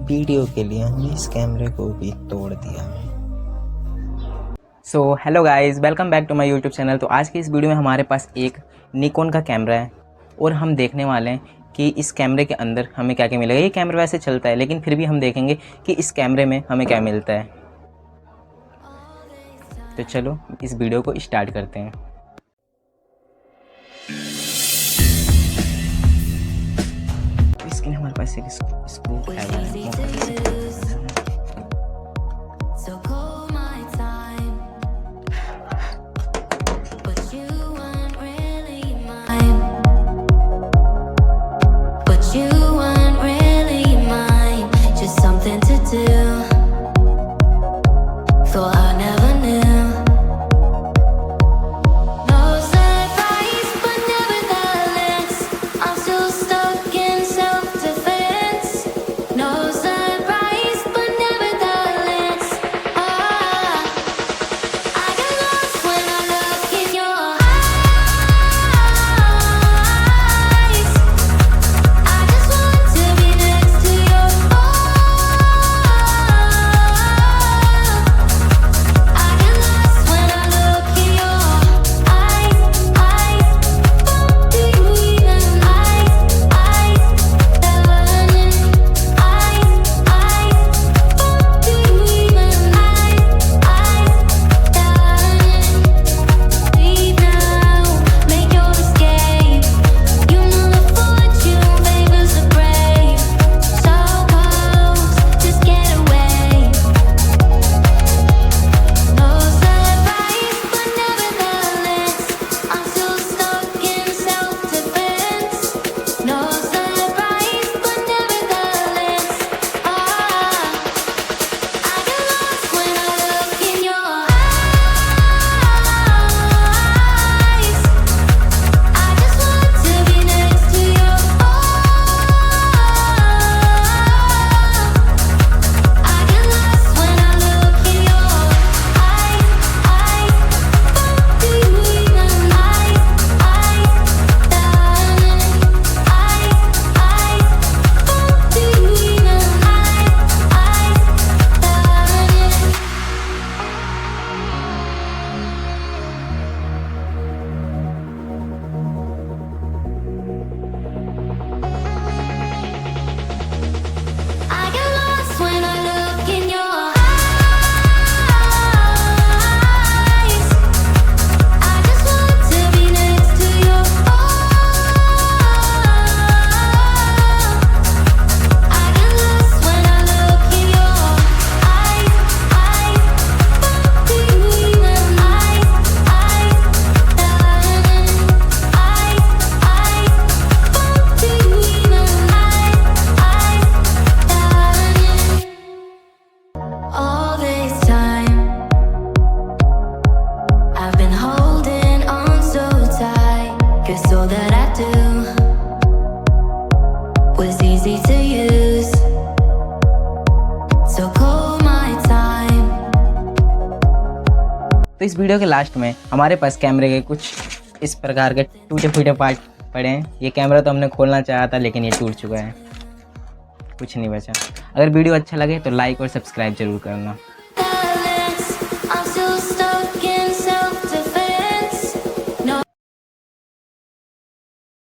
Video के लिए हमने इस कैमरे को भी तोड़ दिया। So hello guys, welcome back to my YouTube channel. तो आज की इस वीडियो में हमारे पास एक निकॉन का कैमरा है और हम देखने वाले हैं कि इस कैमरे के अंदर हमें क्या क्या मिलेगा। ये कैमरा वैसे चलता है लेकिन फिर भी हम देखेंगे कि इस कैमरे में हमें क्या मिलता है। तो चलो इस वीडियो को स्टार्ट करते हैं। तो इसके लिए हमारे पास एक स्क्रू ड्राइवर है। तो इस वीडियो के लास्ट में हमारे पास कैमरे के कुछ इस प्रकार के टूटे फूटे पार्ट पड़े हैं। ये कैमरा तो हमने खोलना चाहा था लेकिन ये टूट चुका है, कुछ नहीं बचा। अगर वीडियो अच्छा लगे तो लाइक और सब्सक्राइब जरूर करना।